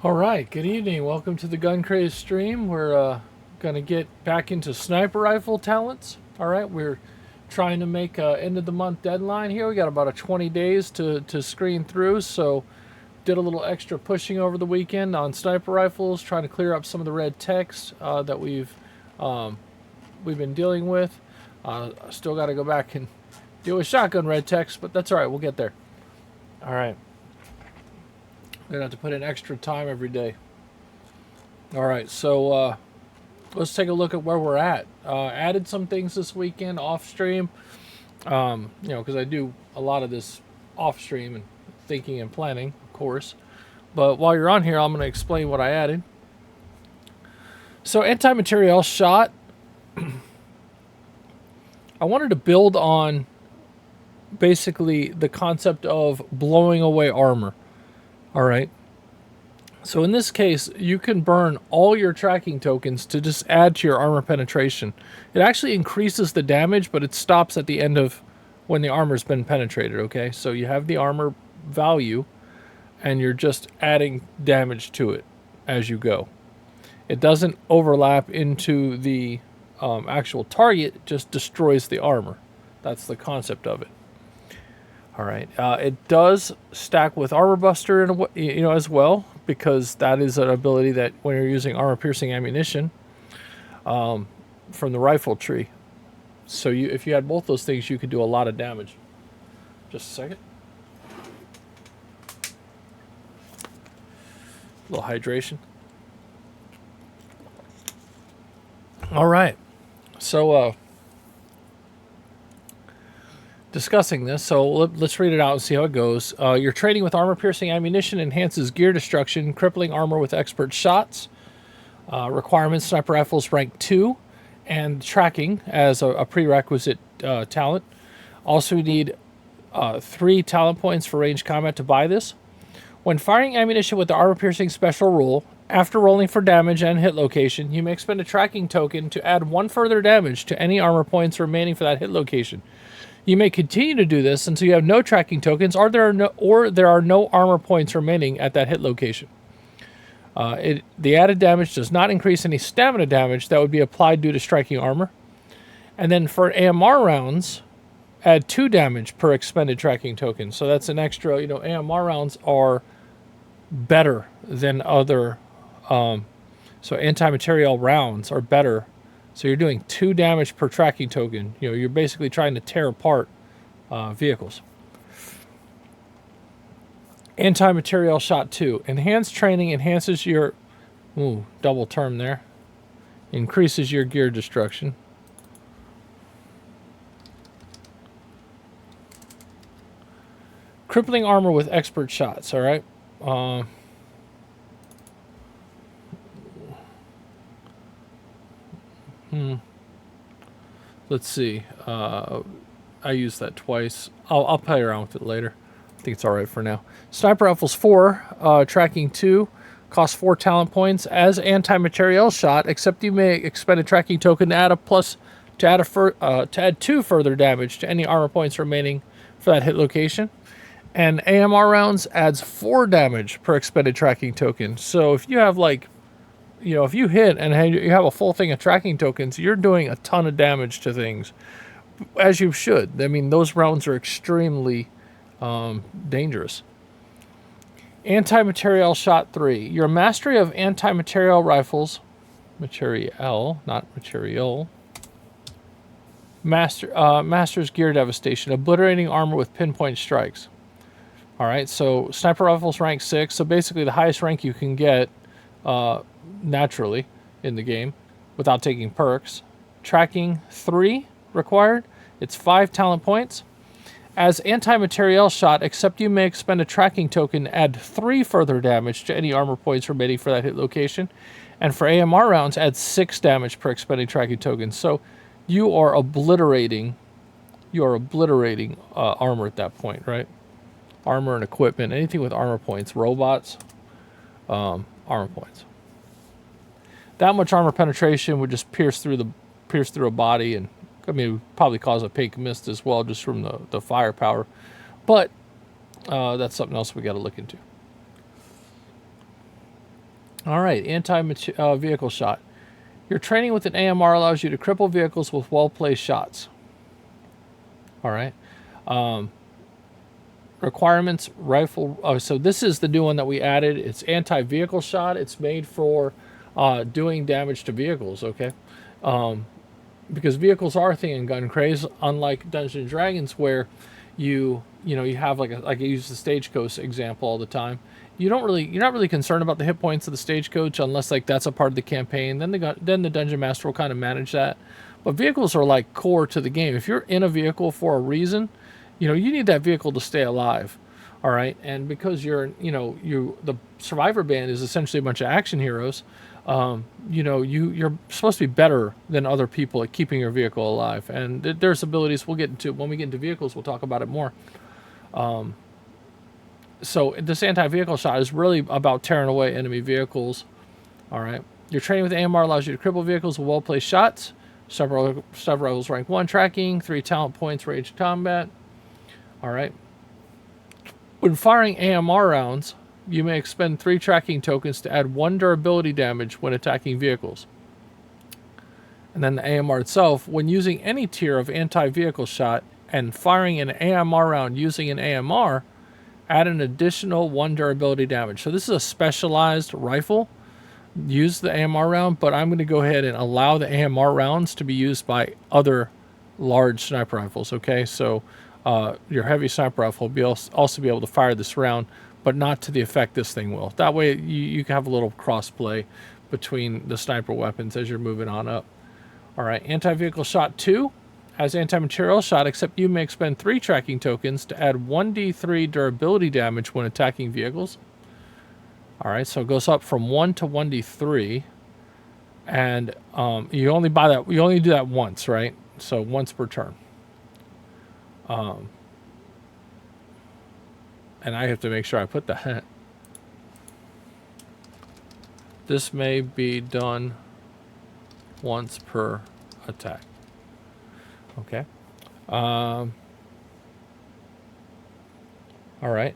All right, good evening. Welcome to the GunCraze stream. We're going to get back into sniper rifle talents. All right, we're trying to make a end of the month deadline here. We got about 20 days to screen through, so did a little extra pushing over the weekend on sniper rifles, trying to clear up some of the red text that we've been dealing with. Still got to go back and deal with shotgun red text, but that's all right. We'll get there. All right. We're going to have to put in extra time every day. All right, so let's take a look at where we're at. Added some things this weekend off stream, because I do a lot of this off stream and thinking and planning, of course. But while you're on here, I'm going to explain what I added. So anti-material shot, I wanted to build on basically the concept of blowing away armor. All right. So in this case, you can burn all your tracking tokens to just add to your armor penetration. It actually increases the damage, but it stops at the end of when the armor's been penetrated, okay? So you have the armor value, and you're just adding damage to it as you go. It doesn't overlap into the actual target, it just destroys the armor. That's the concept of it. All right. It does stack with Armor Buster as well, because that is an ability that when you're using armor-piercing ammunition from the rifle tree. So if you had both those things, you could do a lot of damage. Just a second. A little hydration. All right. So discussing this, so let's read it out and see how it goes. Your training with armor-piercing ammunition enhances gear destruction, crippling armor with expert shots. Requirements: sniper rifles rank 2, and tracking as a prerequisite talent. Also, you need 3 talent points for ranged combat to buy this. When firing ammunition with the armor-piercing special rule, after rolling for damage and hit location, you may expend a tracking token to add 1 further damage to any armor points remaining for that hit location. You may continue to do this until you have no tracking tokens, or there are no armor points remaining at that hit location. The added damage does not increase any stamina damage that would be applied due to striking armor. And then for AMR rounds, add 2 damage per expended tracking token. So that's an extra. AMR rounds are better than other. So anti-material rounds are better. So you're doing 2 damage per tracking token. You're basically trying to tear apart vehicles. Anti-material shot 2. Enhanced training enhances your... double term there. Increases your gear destruction. Crippling armor with expert shots, all right? Let's see. I used that twice. I'll play around with it later. I think it's all right for now. Sniper Rifles 4, tracking 2, costs 4 talent points as anti-material shot, except you may expend a tracking token to add 2 further damage to any armor points remaining for that hit location. And AMR rounds adds 4 damage per expended tracking token. So if you have if you hit and you have a full thing of tracking tokens, you're doing a ton of damage to things, as you should. I mean, those rounds are extremely dangerous. Anti-material shot 3. Your mastery of anti-material rifles, material, not material, masters gear devastation, obliterating armor with pinpoint strikes. All right, so sniper rifles rank 6, so basically the highest rank you can get naturally in the game without taking perks. Tracking 3 required. It's 5 talent points. As anti-material shot, except you may expend a tracking token, add 3 further damage to any armor points remaining for that hit location. And for AMR rounds, add 6 damage per expending tracking token. So you are obliterating armor at that point, right? Armor and equipment, anything with armor points, robots, armor points. That much armor penetration would just pierce through a body, and probably cause a pink mist as well, just from the firepower. But that's something else we got to look into. All right, anti-vehicle shot. Your training with an AMR allows you to cripple vehicles with well-placed shots. All right. Requirements, rifle. So this is the new one that we added. It's anti-vehicle shot. It's made for doing damage to vehicles, okay? Because vehicles are a thing in GunCraze, unlike Dungeons and Dragons, where you have like I use the stagecoach example all the time. You're not really concerned about the hit points of the stagecoach unless like that's a part of the campaign. Then the dungeon master will kind of manage that. But vehicles are like core to the game. If you're in a vehicle for a reason, you need that vehicle to stay alive. All right, and because the survivor band is essentially a bunch of action heroes. You're supposed to be better than other people at keeping your vehicle alive. And there's abilities we'll get into when we get into vehicles. We'll talk about it more. So this anti-vehicle shot is really about tearing away enemy vehicles. All right. Your training with AMR allows you to cripple vehicles with well-placed shots. Several rifles rank 1 tracking, 3 talent points, range combat. All right. When firing AMR rounds, you may expend 3 tracking tokens to add 1 durability damage when attacking vehicles. And then the AMR itself, when using any tier of anti-vehicle shot and firing an AMR round using an AMR, add an additional 1 durability damage. So this is a specialized rifle. Use the AMR round, but I'm going to go ahead and allow the AMR rounds to be used by other large sniper rifles, okay? So your heavy sniper rifle will also be able to fire this round, but not to the effect this thing will. That way you can have a little cross-play between the sniper weapons as you're moving on up. All right, anti-vehicle shot 2 has anti-material shot, except you may expend 3 tracking tokens to add 1d3 durability damage when attacking vehicles. All right, so it goes up from 1 to 1d3, and you only do that once, right? So once per turn. And I have to make sure I put that. This may be done once per attack. Okay. All right.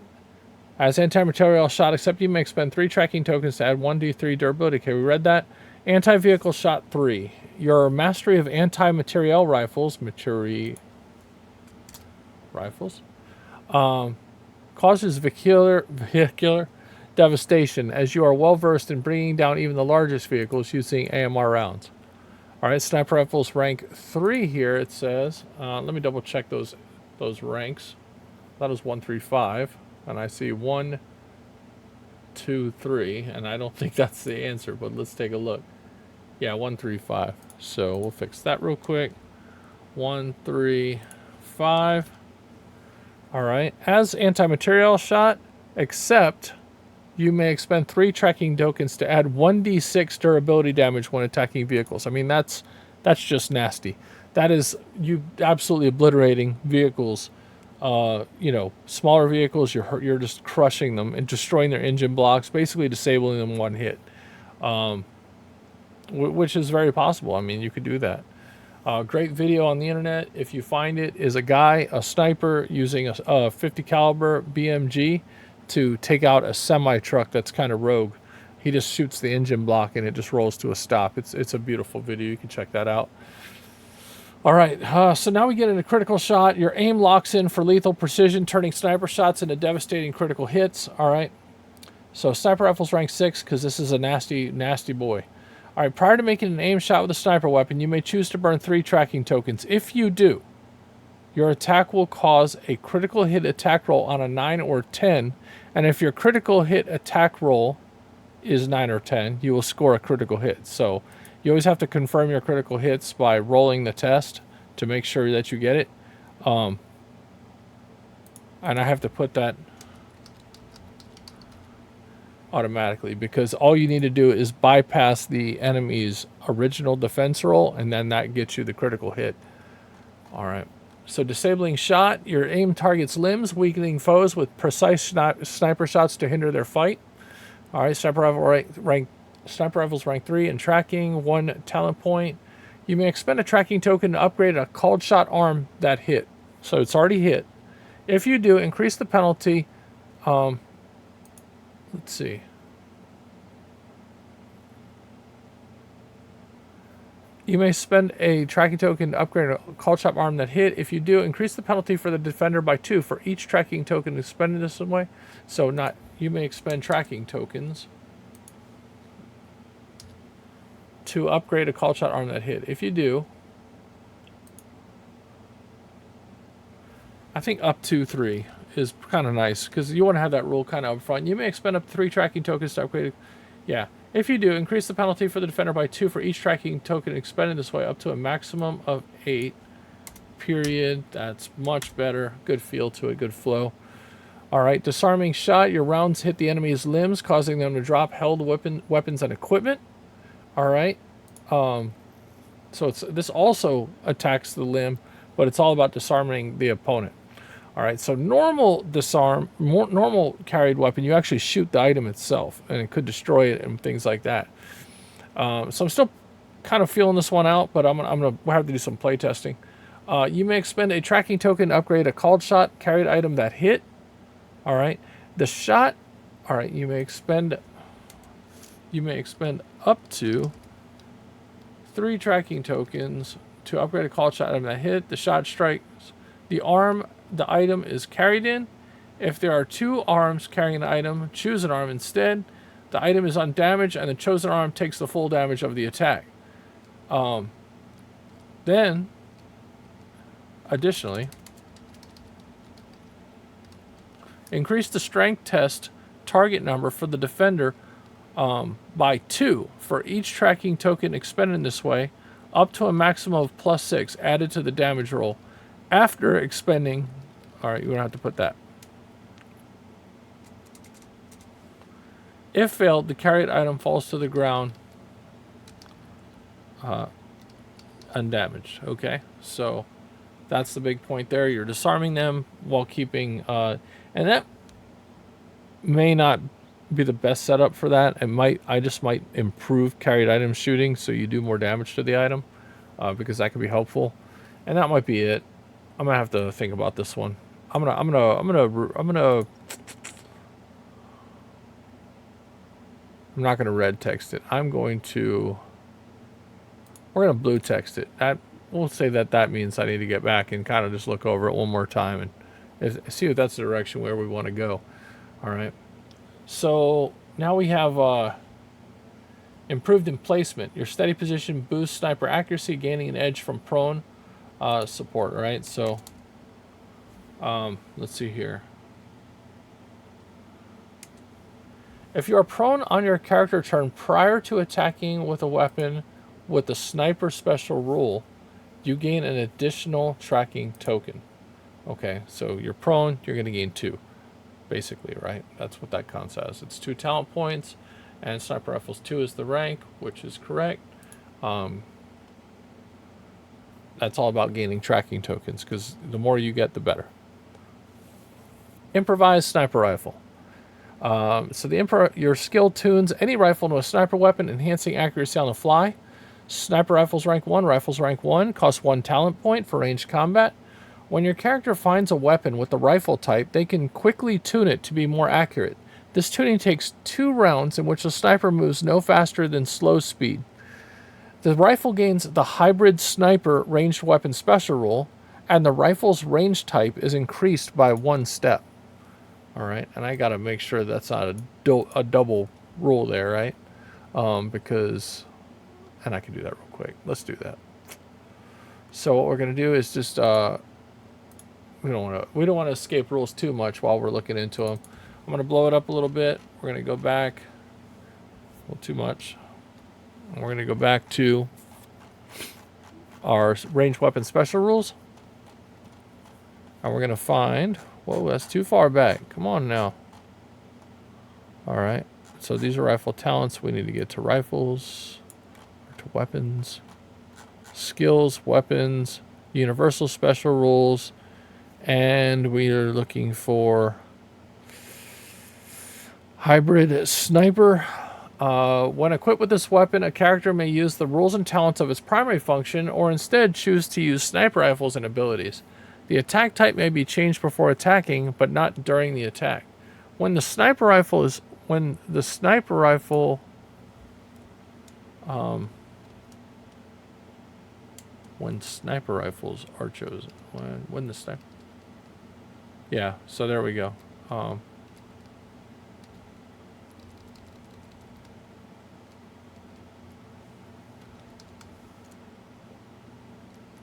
As anti-material shot, except you may expend 3 tracking tokens to add 1d3 durability. Okay, we read that. Anti-vehicle shot 3. Your mastery of anti-material rifles, causes vehicular devastation, as you are well versed in bringing down even the largest vehicles using AMR rounds. All right, sniper rifles rank 3 here. It says. Let me double check those ranks. That was 1 through 5, and I see 1, 2, 3, and I don't think that's the answer. But let's take a look. Yeah, 1 through 5. So we'll fix that real quick. 1, 3, 5. All right. As anti-material shot, except you may expend 3 tracking tokens to add 1d6 durability damage when attacking vehicles. I mean, that's just nasty. That is you absolutely obliterating vehicles. Smaller vehicles, you're just crushing them and destroying their engine blocks, basically disabling them one hit, which is very possible. I mean, you could do that. Great video on the internet, if you find it, is a sniper using a 50 caliber BMG to take out a semi-truck that's kind of rogue. He just shoots the engine block and it just rolls to a stop. It's a beautiful video. You can check that out. All right, so now we get into critical shot. Your aim locks in for lethal precision, turning sniper shots into devastating critical hits. All right, so sniper rifles rank 6 because this is a nasty, nasty boy. All right, prior to making an aim shot with a sniper weapon, you may choose to burn 3 tracking tokens. If you do, your attack will cause a critical hit attack roll on a 9 or 10, and if your critical hit attack roll is 9 or 10, you will score a critical hit. So you always have to confirm your critical hits by rolling the test to make sure that you get it. And I have to put that automatically because all you need to do is bypass the enemy's original defense roll, and then that gets you the critical hit. All right. So disabling shot, your aim targets limbs, weakening foes with precise sniper shots to hinder their fight. All right, sniper rifles rank 3 in tracking, 1 talent point. You may expend a tracking token to upgrade a called shot arm that hit. So it's already hit. If you do, increase the penalty. Let's see. You may spend a tracking token to upgrade a call shot arm that hit. If you do, increase the penalty for the defender by 2 for each tracking token expended this way. So not, you may expend tracking tokens to upgrade a call shot arm that hit. If you do, I think up to 3 is kind of nice because you want to have that rule kind of up front. You may expend up to 3 tracking tokens to upgrade. Yeah. If you do, increase the penalty for the defender by 2 for each tracking token expended this way, up to a maximum of 8. Period. That's much better. Good feel to it. Good flow. All right. Disarming shot. Your rounds hit the enemy's limbs, causing them to drop held weapons and equipment. All right. So this also attacks the limb, but it's all about disarming the opponent. All right, so normal disarm, normal carried weapon, you actually shoot the item itself, and it could destroy it and things like that. So I'm still kind of feeling this one out, but we'll have to do some play testing. You may expend a tracking token to upgrade a called shot carried item that hit. All right, the shot. All right, you may expend up to 3 tracking tokens to upgrade a called shot item that hit. The shot strikes the arm the item is carried in. If there are 2 arms carrying the item, choose an arm instead. The item is undamaged, and the chosen arm takes the full damage of the attack. Then, additionally, increase the strength test target number for the defender by 2 for each tracking token expended in this way, up to a maximum of +6 added to the damage roll after expending. All right, you're gonna have to put that. If failed, the carried item falls to the ground undamaged. Okay, so that's the big point there. You're disarming them while keeping, and that may not be the best setup for that. I just might improve carried item shooting so you do more damage to the item, because that could be helpful, and that might be it. I'm gonna have to think about this one. I'm not gonna red text it. We're gonna blue text it. We'll say that means I need to get back and kind of just look over it one more time and see if that's the direction where we want to go. All right. So now we have improved emplacement. Your steady position boosts sniper accuracy, gaining an edge from prone support. All right. So let's see here. If you are prone on your character turn prior to attacking with a weapon with the sniper special rule, you gain an additional tracking token. Okay, so you're prone, you're going to gain 2, basically, right? That's what that counts as. It's 2 talent points, and sniper rifles 2 is the rank, which is correct. That's all about gaining tracking tokens, because the more you get, the better. Improvised sniper rifle. So your skill tunes any rifle into a sniper weapon, enhancing accuracy on the fly. Sniper rifles rank 1, rifles rank 1, cost 1 talent point for ranged combat. When your character finds a weapon with the rifle type, they can quickly tune it to be more accurate. This tuning takes 2 rounds in which the sniper moves no faster than slow speed. The rifle gains the hybrid sniper ranged weapon special rule, and the rifle's range type is increased by 1 step. All right, and I got to make sure that's not a double rule there, right? Because, and I can do that real quick. Let's do that. So what we're going to do is just we don't want to escape rules too much while we're looking into them. I'm going to blow it up a little bit. We're going to go back a little too much. And we're going to go back to our ranged weapon special rules, and we're going to find. Whoa, that's too far back. Come on now. All right. So these are rifle talents. We need to get to rifles, to weapons, skills, weapons, universal special rules, and we are looking for hybrid sniper. When equipped with this weapon, a character may use the rules and talents of its primary function, or instead choose to use sniper rifles and abilities. The attack type may be changed before attacking, but not during the attack. When the sniper rifle when sniper rifles are chosen. When the sniper... Yeah, so there we go.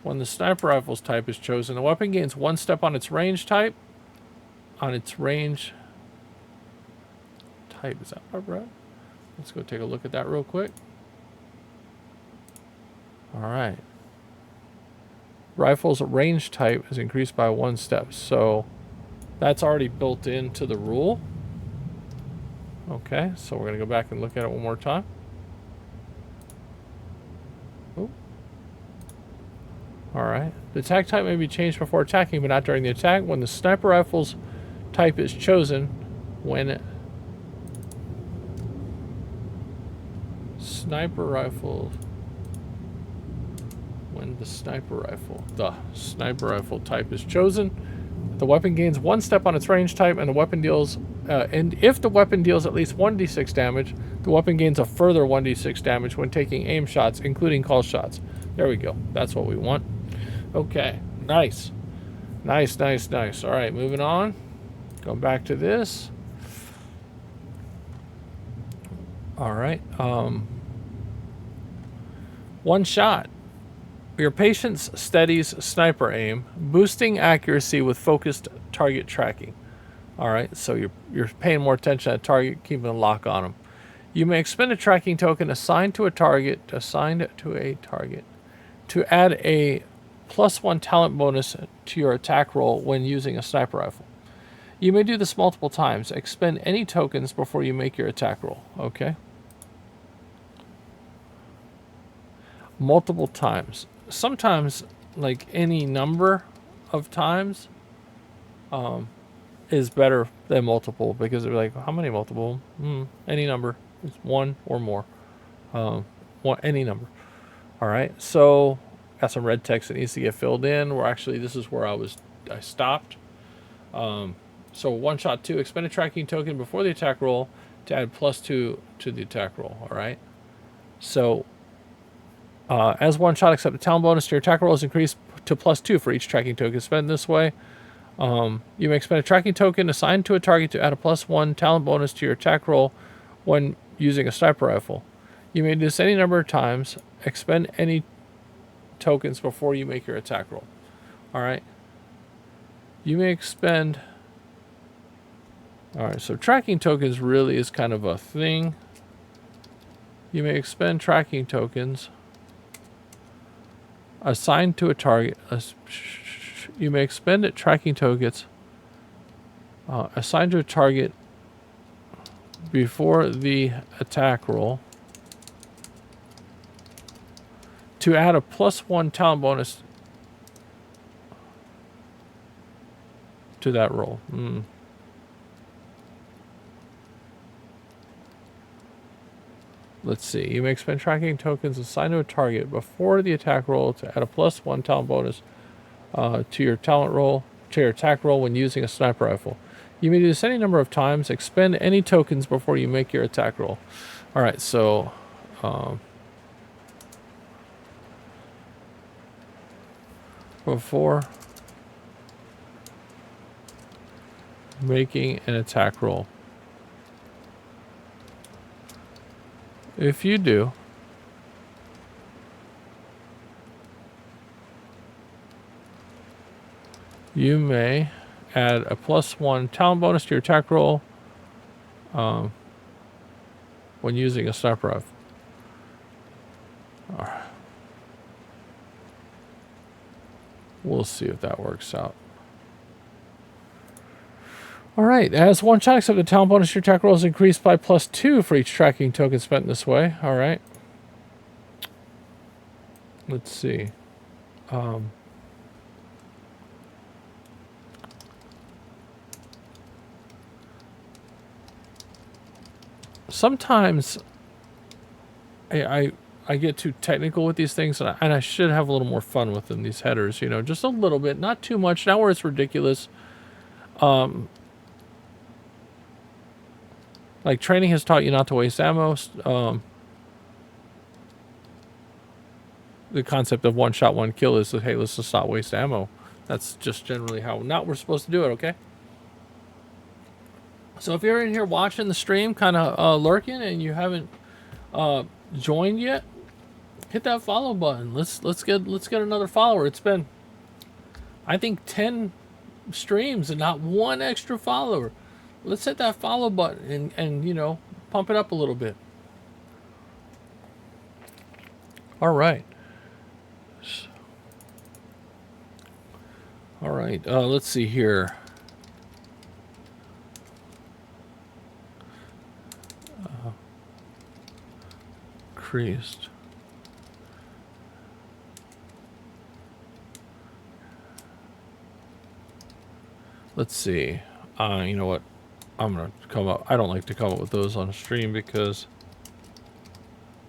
When the sniper rifle's type is chosen, the weapon gains 1 step on its range type. On its range type. Is that right? Let's go take a look at that real quick. All right. Rifle's range type is increased by 1 step. So that's already built into the rule. Okay, so we're going to go back and look at it one more time. Ooh. All right. The attack type may be changed before attacking, but not during the attack. When the sniper rifle's type is chosen, when sniper rifle type is chosen, the weapon gains 1 step on its range type, and the weapon deals and if the weapon deals at least 1d6 damage, the weapon gains a further 1d6 damage when taking aim shots, including call shots. There we go. That's what we want. Okay, nice. Nice. All right, moving on. Going back to this. All right. 1 shot. Your patience steadies sniper aim, boosting accuracy with focused target tracking. All right, so you're paying more attention to target, keeping a lock on them. You may expend a tracking token assigned to a target, to add a +1 talent bonus to your attack roll when using a sniper rifle. You may do this multiple times. Expend any tokens before you make your attack roll. Okay. Multiple times. Sometimes, like any number of times, is better than multiple, because they're like, how many multiple? Any number. It's 1 or more. Any number. All right. So, got some red text that needs to get filled in. This is where I stopped. So 1 shot 2. Expend a tracking token before the attack roll to add +2 to the attack roll. All right. So, as 1 shot, accept a talent bonus to your attack roll is increased to +2 for each tracking token spent this way. You may expend a tracking token assigned to a target to add a +1 talent bonus to your attack roll when using a sniper rifle. You may do this any number of times. Expend any tokens before you make your attack roll. All right. You may expend... All right, so tracking tokens really is kind of a thing. You may expend tracking tokens assigned to a target. You may expend tracking tokens assigned to a target before the attack roll to add a +1 talent bonus to that roll. Let's see. You may expend tracking tokens assigned to a target before the attack roll to add a +1 talent bonus to your attack roll when using a sniper rifle. You may do this any number of times. Expend any tokens before you make your attack roll. All right, so before making an attack roll. If you do, you may add a +1 talent bonus to your attack roll when using a sniper rifle. All right. We'll see if that works out. All right, as 1 shot, accept the talent bonus, your attack roll is increased by +2 for each tracking token spent this way. All right. Let's see. Sometimes I get too technical with these things, and I should have a little more fun with them, these headers, you know, just a little bit, not too much, not where it's ridiculous. Like, training has taught you not to waste ammo. the concept of one shot, one kill is, hey, let's just not waste ammo. That's just generally how we're supposed to do it, okay? So if you're in here watching the stream, kind of lurking, and you haven't joined yet, hit that follow button. Let's get another follower. It's been, I think, 10 streams and not one extra follower. Let's hit that follow button and you know, pump it up a little bit. All right. All right. Let's see here. Creased. Let's see. You know what? I'm gonna come up. I don't like to come up with those on stream because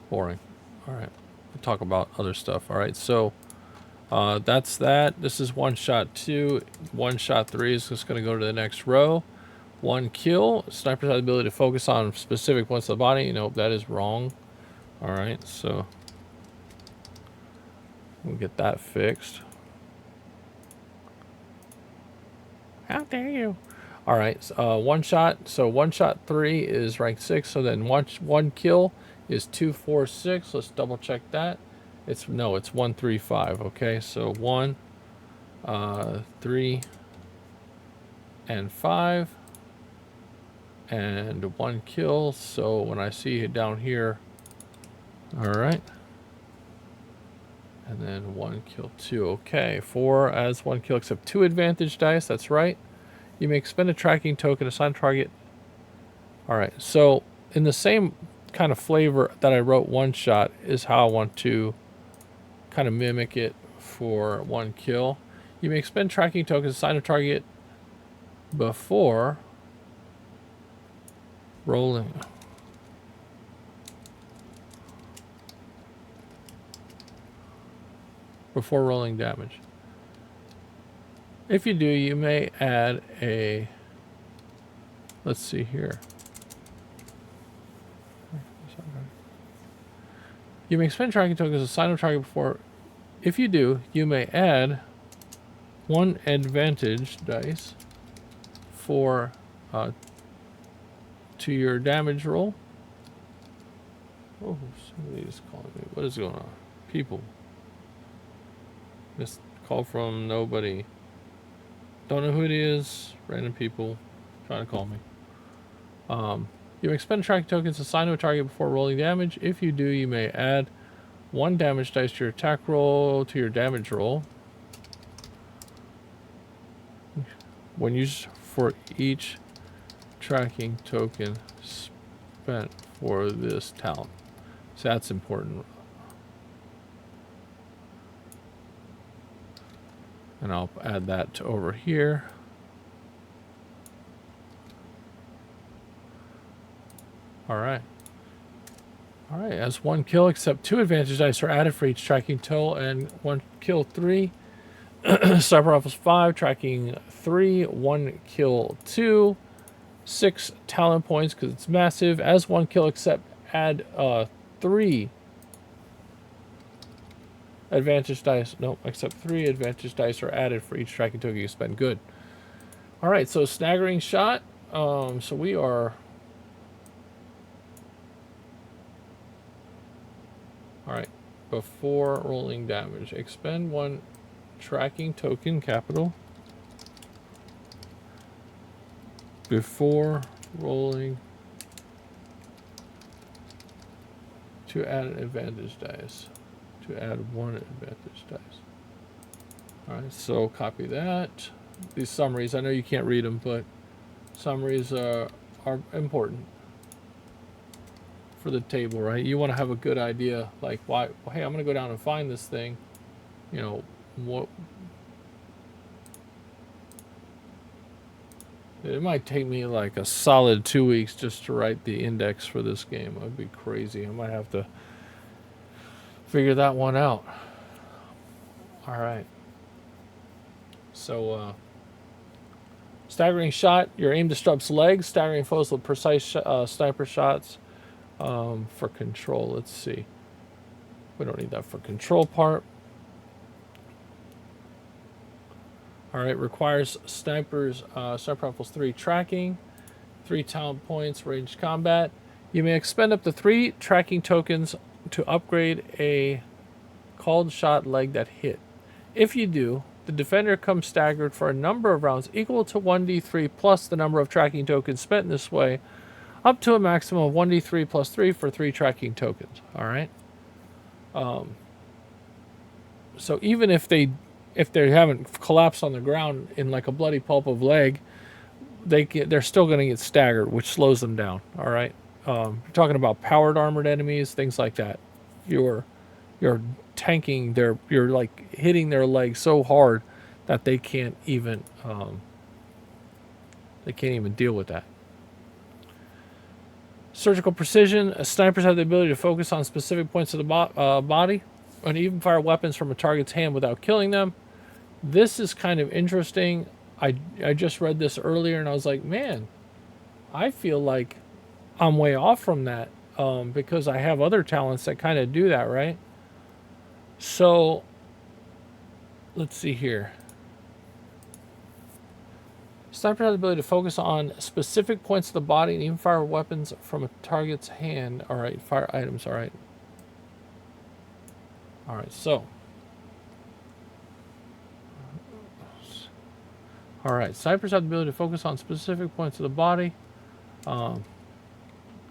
boring. All right. We'll talk about other stuff. All right. So that's that. This is one shot 2. One shot 3 is just gonna go to the next row. One kill. Snipers have the ability to focus on specific points of the body. You know, that is wrong. All right. So we'll get that fixed. How dare you? All right, one shot. So one shot 3 is rank 6. So then one kill is 2, 4, 6. Let's double check that. It's 1, 3, 5. Okay, so 1, 3, and 5, and 1 kill. So when I see it down here, all right, and then 1 kill 2. Okay, 4 as 1 kill except 2 advantage dice. That's right. You may expend a tracking token, assign target. All right, so in the same kind of flavor that I wrote one shot is how I want to kind of mimic it for 1 kill. You may expend tracking tokens, assign a target before rolling. Before rolling damage. If you do, you may add a, let's see here. You may expend tracking tokens, assign a target before. If you do, you may add 1 advantage dice for to your damage roll. Oh, somebody's calling me. What is going on? People. Missed call from nobody. Don't know who it is. Random people trying to call me. You may expend tracking tokens assigned to a target before rolling damage. If you do, you may add 1 damage dice to your attack roll to your damage roll. When used for each tracking token spent for this talent. So that's important. And I'll add that to over here. All right. All right, as 1 kill, except 2 advantage dice are added for each tracking toll, and 1 kill 3. Sniper Rifles 5, tracking 3, 1 kill 2, 6 talent points because it's massive. As 1 kill, except add 3 advantage dice. No, except 3 advantage dice are added for each tracking token you spend. Good. All right, so staggering shot. So we are. All right, before rolling damage, expend 1 tracking token, capital, before rolling to add an advantage dice. To add 1 advantage dice. All right, so copy that. These summaries, I know you can't read them, but summaries are important for the table, right? You want to have a good idea, like, why? Well, hey, I'm going to go down and find this thing. You know, what? It might take me like a solid 2 weeks just to write the index for this game. That'd be crazy. I might have to figure that one out. All right. So, staggering shot. Your aim disrupts legs. Staggering foes with precise sniper shots for control. Let's see. We don't need that for control part. All right, requires snipers, sniper rifles 3 tracking, 3 talent points, ranged combat. You may expend up to 3 tracking tokens to upgrade a called shot leg that hit. If you do, the defender comes staggered for a number of rounds equal to 1d3 plus the number of tracking tokens spent in this way, up to a maximum of 1d3 plus 3 for 3 tracking tokens. All right. So even if they haven't collapsed on the ground in like a bloody pulp of leg, they're still going to get staggered, which slows them down. All right. You're talking about powered armored enemies, things like that. You're tanking you're like hitting their legs so hard that they can't even deal with that. Surgical precision. Snipers have the ability to focus on specific points of the body and even fire weapons from a target's hand without killing them. This is kind of interesting. I just read this earlier and I was like, man, I feel like I'm way off from that because I have other talents that kind of do that, right? So let's see here. Sniper has the ability to focus on specific points of the body and even fire weapons from a target's hand. All right, fire items. All right. All right, so. All right, snipers have the ability to focus on specific points of the body. And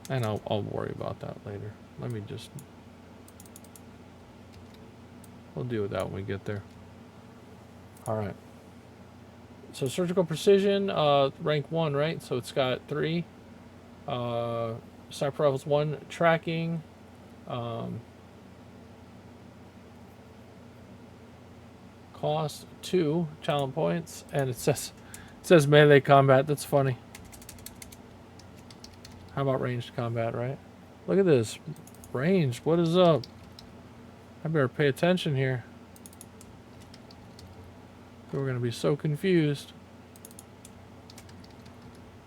I'll worry about that later. Let me just. We'll deal with that when we get there. All right. So surgical precision, rank 1, right? So it's got 3. Sniper rifles 1 tracking. Cost 2 talent points, and it says melee combat. That's funny. How about ranged combat, right? Look at this. Ranged. What is up? I better pay attention here. We're going to be so confused.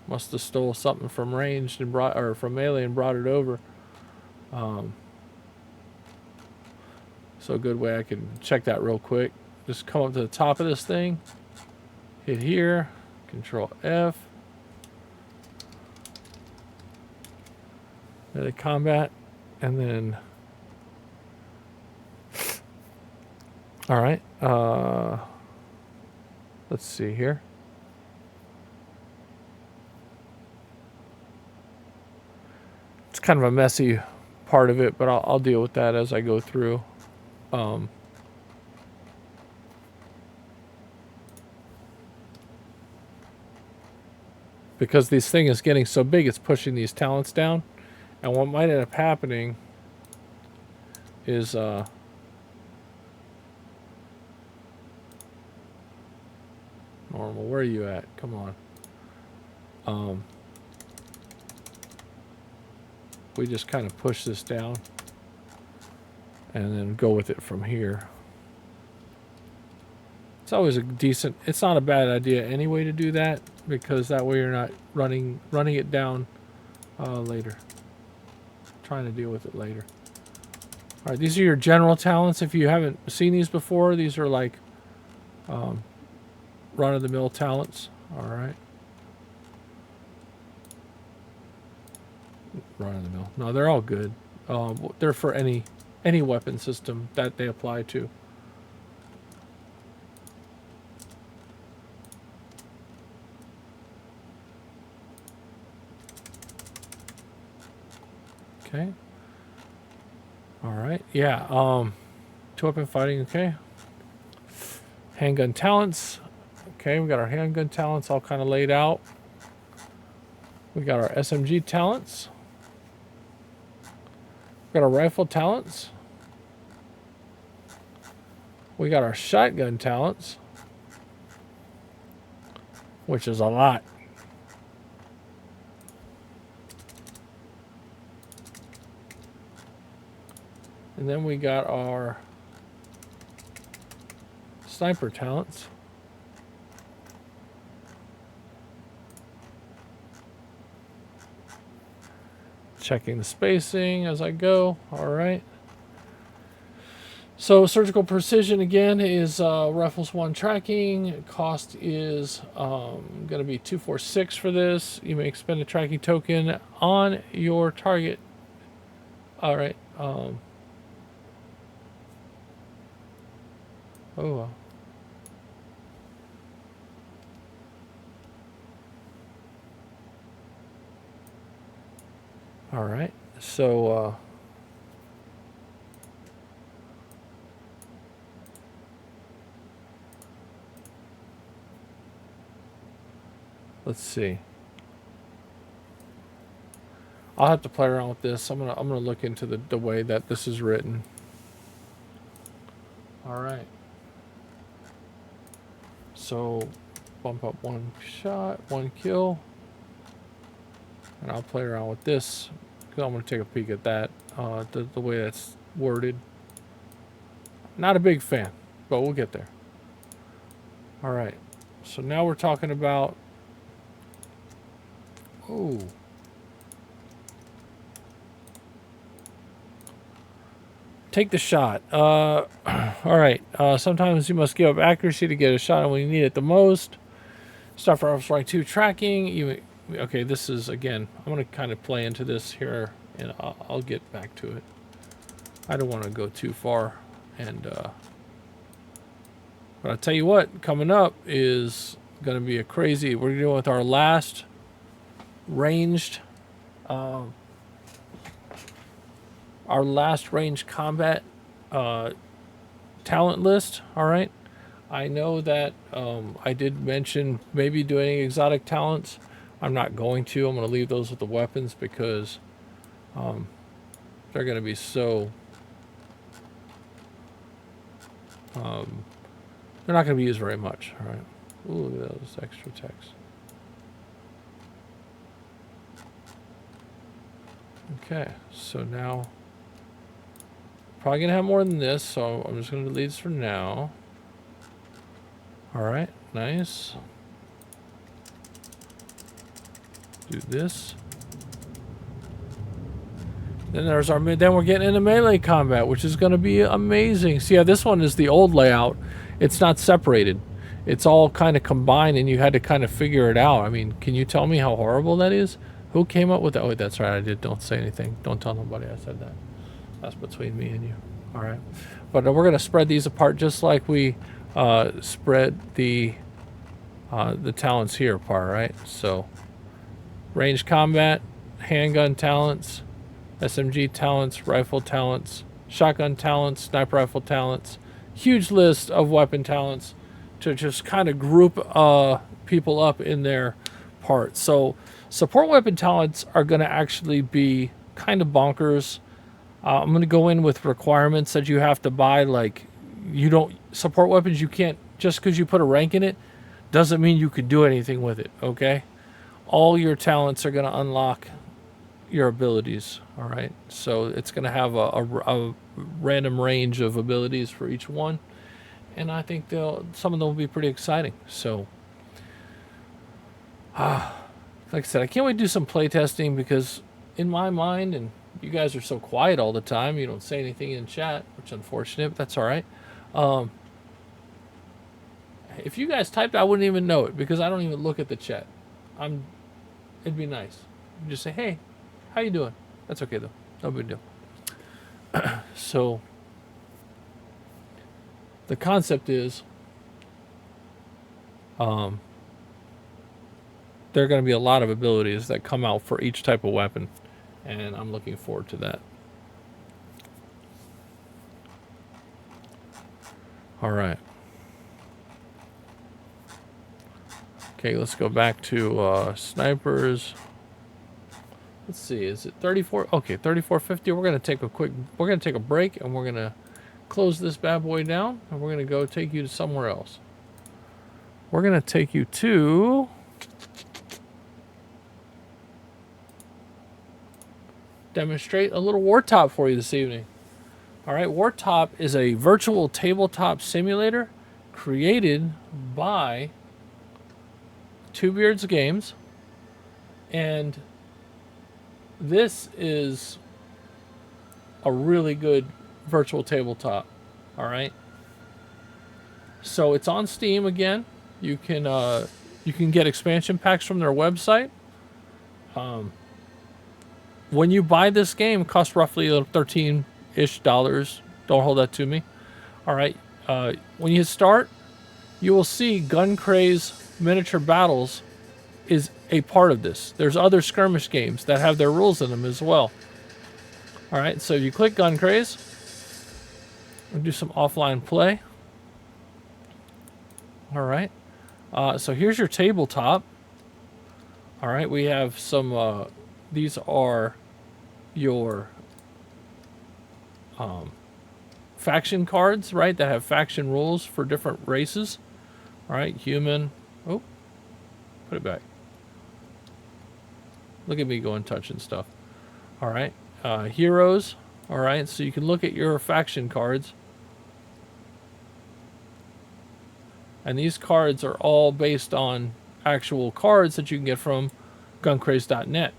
Must have stole something from ranged and from melee and brought it over. So a good way I can check that real quick. Just come up to the top of this thing. Hit here. Control F. Melee combat. And then... Alright. Let's see here. It's kind of a messy part of it, but I'll deal with that as I go through. Because this thing is getting so big, it's pushing these talents down. And what might end up happening is... normal, where are you at? Come on. We just kind of push this down and then go with it from here. It's always a decent, it's not a bad idea anyway to do that, because that way you're not running it down later. Trying to deal with it later. All right, these are your general talents. If you haven't seen these before, these are like run-of-the-mill talents. All right. Run-of-the-mill. No, they're all good. They're for any weapon system that they apply to. Okay. All right. Yeah. 2-weapon fighting. Okay. Handgun talents. Okay, we got our handgun talents all kind of laid out. We got our SMG talents. We got our rifle talents. We got our shotgun talents, which is a lot. And then we got our sniper talents. Checking the spacing as I go. All right. So surgical precision again is Rifles 1 tracking. Cost is going to be 246 for this. You may expend a tracking token on your target. All right. Oh. All right. So let's see. I'll have to play around with this. I'm gonna look into the way that this is written. All right. So bump up 1 shot, 1 kill, and I'll play around with this because I'm gonna take a peek at that. The way that's worded. Not a big fan, but we'll get there. All right. So now we're talking about. Oh. Take the shot. All right. Sometimes you must give up accuracy to get a shot when you need it the most. Start for Rifles Rank 2 tracking. Okay, this is, again, I'm going to kind of play into this here, and I'll get back to it. I don't want to go too far. And but I'll tell you what, coming up is going to be a crazy. We're dealing with our last ranged combat talent list. All right, I know that I did mention maybe doing exotic talents. I'm not going to. I'm going to leave those with the weapons because they're going to be so they're not going to be used very much. All right. Ooh, look at those extra text. Okay, so now probably gonna have more than this, so I'm just gonna delete this for now. All right, nice. Do this. Then there's our then we're getting into melee combat, which is gonna be amazing. See, yeah, this one is the old layout. It's not separated. It's all kind of combined, and you had to kind of figure it out. I mean, can you tell me how horrible that is? Who came up with that? Oh, that's right, I did. Don't say anything. Don't tell nobody I said that. That's between me and you. All right. But we're going to spread these apart just like we spread the talents here apart, right? So range combat, handgun talents, SMG talents, rifle talents, shotgun talents, sniper rifle talents. Huge list of weapon talents to just kind of group people up in their parts. So support weapon talents are going to actually be kind of bonkers. I'm going to go in with requirements that you have to buy. Like, you don't support weapons. You can't, just because you put a rank in it doesn't mean you could do anything with it. Okay, all your talents are going to unlock your abilities. All right, so it's going to have a random range of abilities for each one, and I think some of them will be pretty exciting. So like I said, I can't wait to do some playtesting because in my mind, and you guys are so quiet all the time, you don't say anything in chat, which is unfortunate, but that's all right. If you guys typed, I wouldn't even know it because I don't even look at the chat. It'd be nice. You just say, hey, how you doing? That's okay though. No big deal. So the concept is there are going to be a lot of abilities that come out for each type of weapon, and I'm looking forward to that. All right. Okay, let's go back to snipers. Let's see, is it 34? Okay, 3450. We're gonna take a break, and we're gonna close this bad boy down, and we're gonna go take you to somewhere else. We're gonna take you to demonstrate a little Wartop for you this evening. All right, Wartop is a virtual tabletop simulator created by Two Beards Games, and this is a really good virtual tabletop. All right. So it's on Steam again. You can get expansion packs from their website. When you buy this game, it costs roughly $13-ish. Don't hold that to me. All right. When you start, you will see GunCraze miniature battles is a part of this. There's other skirmish games that have their rules in them as well. All right. So you click GunCraze. We'll do some offline play. All right. So here's your tabletop. All right. We have some. These are your faction cards, right? That have faction rules for different races. All right, human. Oh, put it back. Look at me going touching stuff. All right, heroes. All right, so you can look at your faction cards. And these cards are all based on actual cards that you can get from guncraze.net.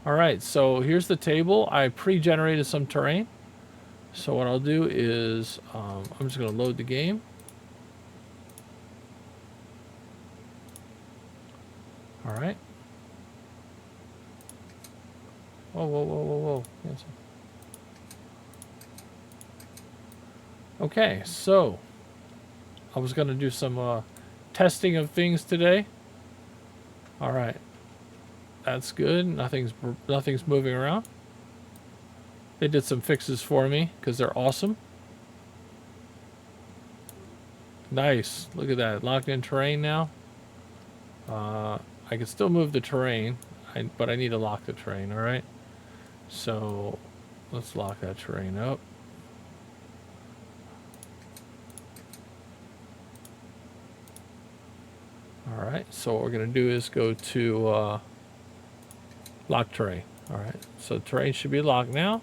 All right, so here's the table. I pre-generated some terrain. So what I'll do is I'm just going to load the game. All right. Whoa, whoa, whoa, whoa, whoa. Yes. Okay, so I was going to do some testing of things today. All right. That's good. Nothing's moving around. They did some fixes for me because they're awesome. Nice. Look at that. Locked in terrain now. I can still move the terrain, but I need to lock the terrain, all right? So let's lock that terrain up. All right, so what we're going to do is go to lock terrain. All right, so terrain should be locked now.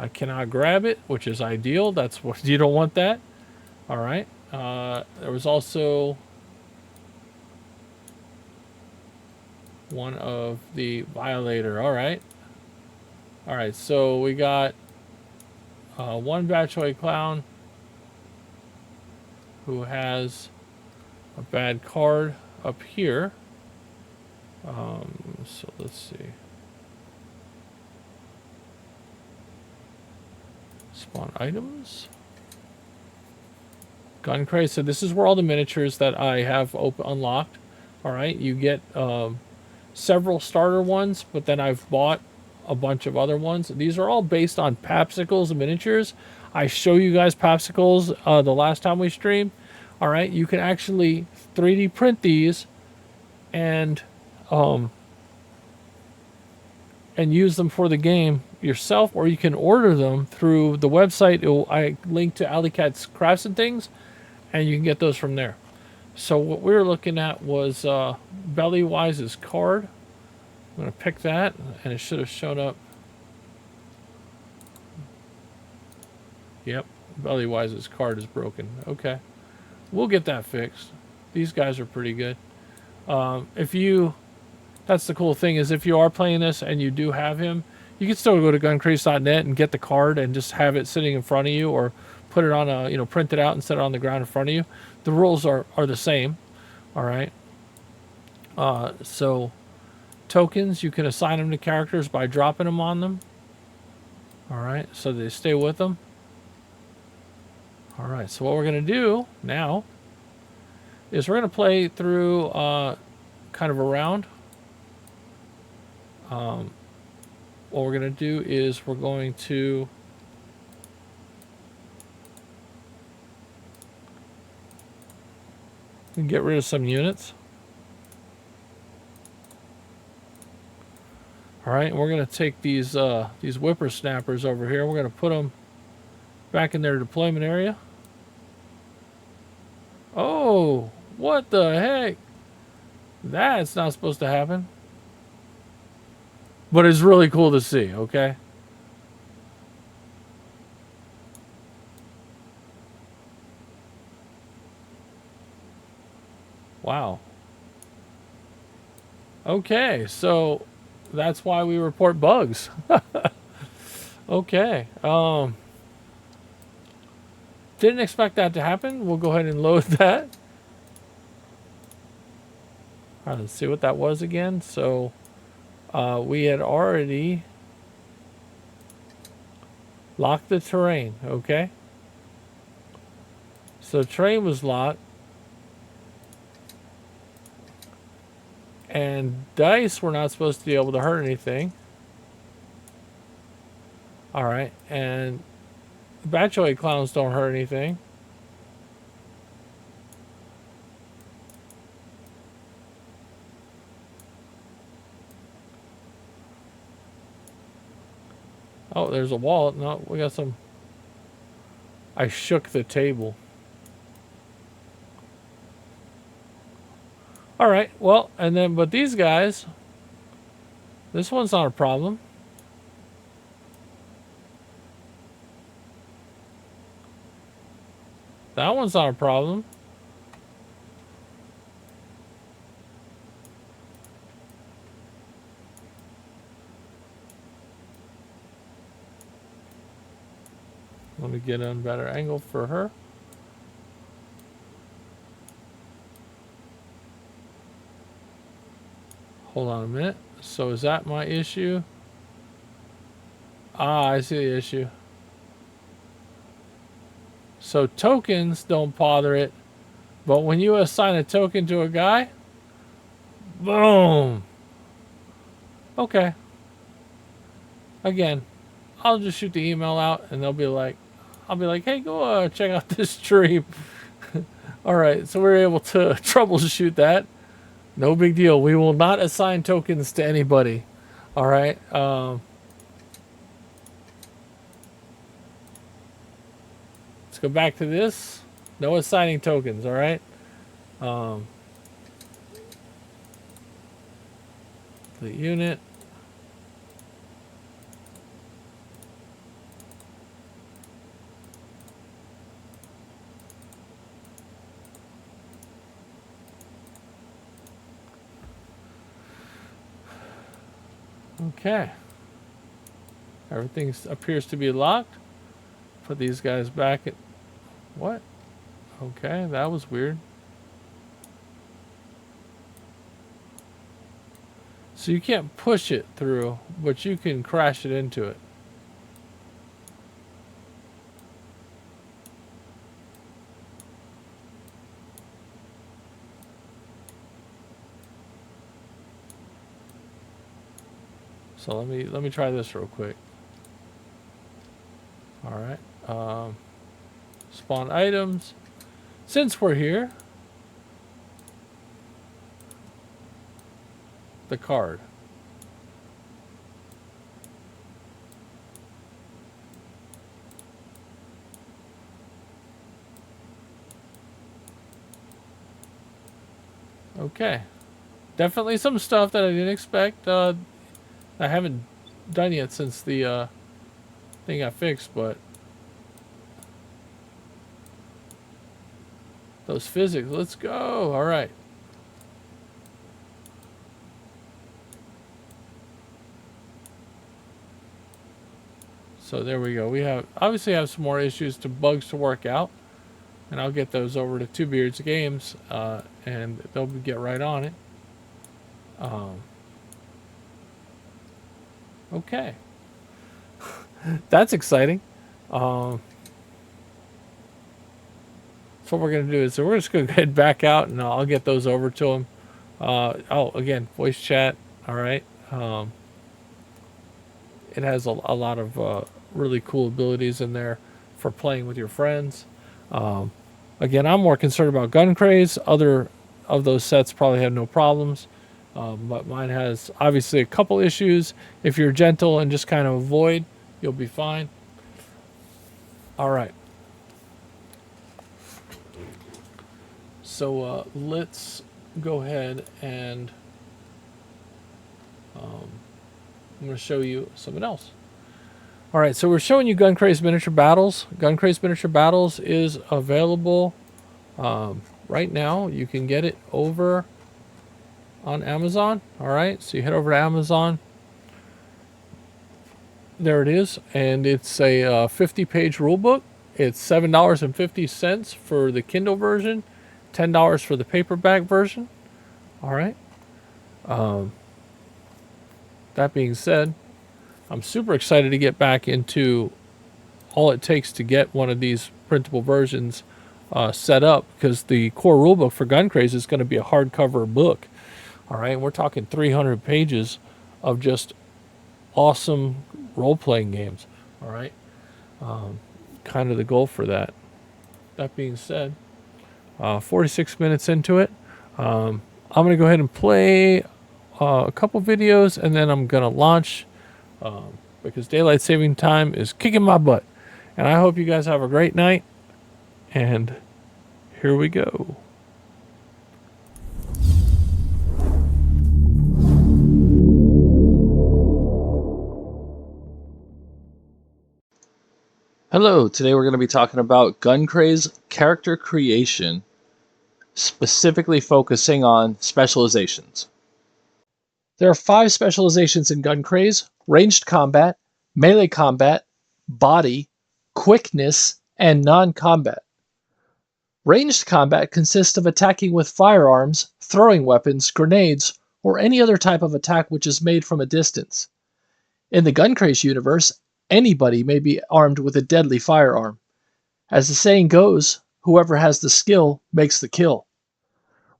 I cannot grab it, which is ideal. That's what you don't want that. All right. There was also one of the violator. All right. All right. So we got one Bachelor Clown who has a bad card up here. So let's see. Spawn items. GunCraze. So this is where all the miniatures that I have unlocked. All right, you get several starter ones, but then I've bought a bunch of other ones. These are all based on Papsicles miniatures. I show you guys Papsicles the last time we streamed. All right, you can actually 3D print these and use them for the game yourself, or you can order them through the website. I link to Alley Cat's Crafts and Things, and you can get those from there. So what we were looking at was Bellywise's card. I'm going to pick that, and it should have shown up. Yep, Bellywise's card is broken. Okay, we'll get that fixed. These guys are pretty good. That's the cool thing, is if you are playing this and you do have him, you can still go to guncraze.net and get the card and just have it sitting in front of you, or put it on a, print it out and set it on the ground in front of you. The rules are the same. All right. So tokens, you can assign them to characters by dropping them on them. All right. So they stay with them. All right. So what we're going to do now is we're going to play through kind of a round. What we're going to do is we're going to get rid of some units. All right, and we're going to take these whippersnappers over here. We're going to put them back in their deployment area. Oh, what the heck? That's not supposed to happen. But it's really cool to see, okay? Wow. Okay, so that's why we report bugs. Okay. Didn't expect that to happen. We'll go ahead and load that. All right, let's see what that was again. So we had already locked the terrain. Okay. So terrain was locked. And dice were not supposed to be able to hurt anything. All right. And Bachelorette clowns don't hurt anything. Oh, there's a wall. No, we got some. I shook the table. All right. Well, and then, but these guys, this one's not a problem. That one's not a problem. Let me get a better angle for her. Hold on a minute. So is that my issue? Ah, I see the issue. So tokens don't bother it, but when you assign a token to a guy, boom. Okay. Again, I'll just shoot the email out and they'll be like, I'll be like, hey, go check out this stream. All right, so we're able to troubleshoot that. No big deal. We will not assign tokens to anybody. All right. Let's go back to this. No assigning tokens. All right. The unit. Okay. Everything appears to be locked. Put these guys back at... What? Okay, that was weird. So you can't push it through, but you can crash it into it. So let me try this real quick. All right. Spawn items. Since we're here, the card. Okay. Definitely some stuff that I didn't expect. I haven't done yet since the thing got fixed, but those physics, let's go. All right. So there we go. We have obviously have some more issues to bugs to work out, and I'll get those over to Two Beards Games, and they'll get right on it. Okay. That's exciting. So what we're going to do is, so we're just going to head back out and I'll get those over to them. Oh, again, voice chat. All right. It has a lot of really cool abilities in there for playing with your friends. Again, I'm more concerned about GunCraze. Other of those sets probably have no problems. But mine has obviously a couple issues. If you're gentle and just kind of avoid, you'll be fine. All right. So let's go ahead and I'm going to show you something else. All right, so we're showing you GunCraze Miniature Battles. GunCraze Miniature Battles is available right now. You can get it over on Amazon. All right, so you head over to Amazon. there it is, and it's a 50-page rule book. It's $7.50 for the Kindle version, $10 for the paperback version. All right. That being said, I'm super excited to get back into all it takes to get one of these printable versions set up, because the core rulebook for GunCraze is going to be a hardcover book. All right, we're talking 300 pages of just awesome role-playing games. All right, kind of the goal for that. That being said, 46 minutes into it, I'm going to go ahead and play a couple videos, and then I'm going to launch because daylight saving time is kicking my butt. And I hope you guys have a great night. And here we go. Hello, today we're going to be talking about GunCraze character creation, specifically focusing on specializations. There are 5 specializations in GunCraze: ranged combat, melee combat, body, quickness, and non-combat. Ranged combat consists of attacking with firearms, throwing weapons, grenades, or any other type of attack which is made from a distance. In the GunCraze universe, anybody may be armed with a deadly firearm. As the saying goes, whoever has the skill makes the kill.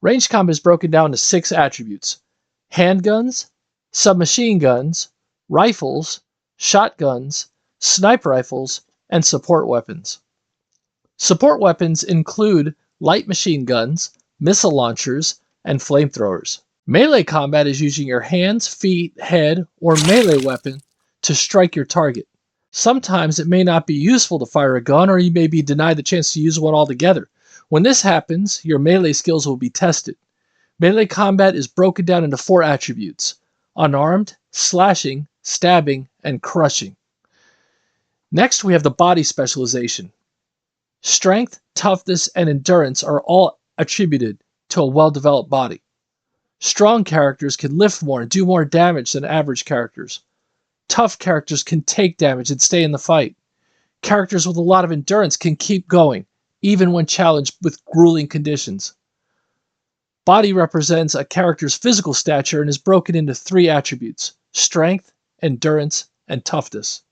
Ranged combat is broken down to 6 attributes: handguns, submachine guns, rifles, shotguns, sniper rifles, and support weapons. Support weapons include light machine guns, missile launchers, and flamethrowers. Melee combat is using your hands, feet, head, or melee weapon to strike your target. Sometimes it may not be useful to fire a gun, or you may be denied the chance to use one altogether. When this happens, your melee skills will be tested. Melee combat is broken down into 4 attributes: unarmed, slashing, stabbing, and crushing. Next, we have the body specialization. Strength, toughness, and endurance are all attributed to a well-developed body. Strong characters can lift more and do more damage than average characters. Tough characters can take damage and stay in the fight. Characters with a lot of endurance can keep going, even when challenged with grueling conditions. Body represents a character's physical stature and is broken into 3 attributes: strength, endurance, and toughness.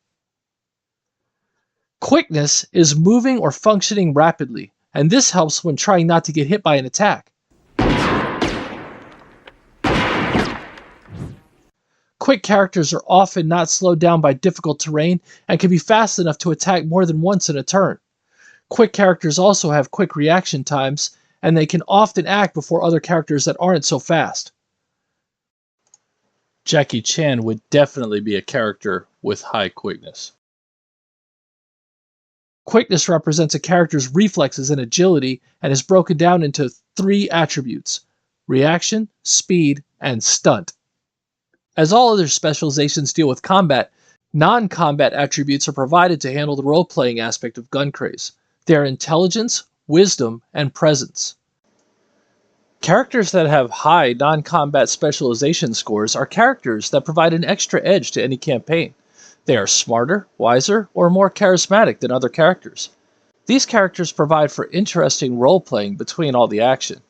Quickness is moving or functioning rapidly, and this helps when trying not to get hit by an attack. Quick characters are often not slowed down by difficult terrain and can be fast enough to attack more than once in a turn. Quick characters also have quick reaction times, and they can often act before other characters that aren't so fast. Jackie Chan would definitely be a character with high quickness. Quickness represents a character's reflexes and agility and is broken down into 3 attributes: reaction, speed, and stunt. As all other specializations deal with combat, non-combat attributes are provided to handle the role-playing aspect of GunCraze. They are intelligence, wisdom, and presence. Characters that have high non-combat specialization scores are characters that provide an extra edge to any campaign. They are smarter, wiser, or more charismatic than other characters. These characters provide for interesting role-playing between all the action.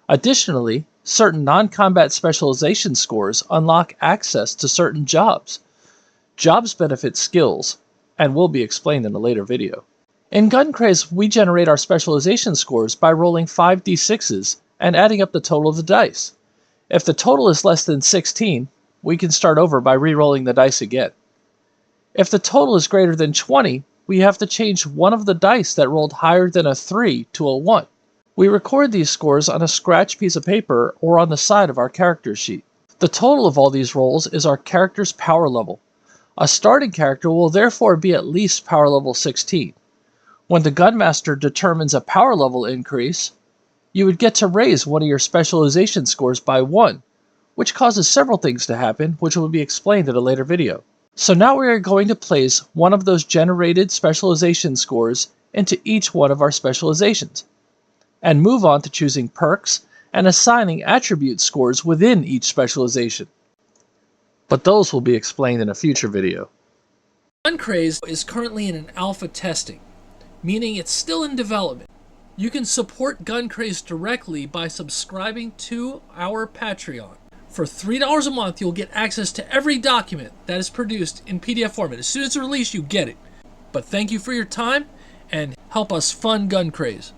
Additionally, certain non-combat specialization scores unlock access to certain jobs. Jobs benefit skills, and will be explained in a later video. In GunCraze, we generate our specialization scores by rolling 5d6s and adding up the total of the dice. If the total is less than 16, we can start over by re-rolling the dice again. If the total is greater than 20, we have to change one of the dice that rolled higher than a 3 to a 1. We record these scores on a scratch piece of paper or on the side of our character sheet. The total of all these rolls is our character's power level. A starting character will therefore be at least power level 16. When the Gunmaster determines a power level increase, you would get to raise one of your specialization scores by 1, which causes several things to happen, which will be explained in a later video. So now we are going to place one of those generated specialization scores into each one of our specializations, and move on to choosing perks and assigning attribute scores within each specialization. But those will be explained in a future video. GunCraze is currently in an alpha testing, meaning it's still in development. You can support GunCraze directly by subscribing to our Patreon. For $3 a month, you'll get access to every document that is produced in PDF format. As soon as it's released, you get it. But thank you for your time, and help us fund GunCraze.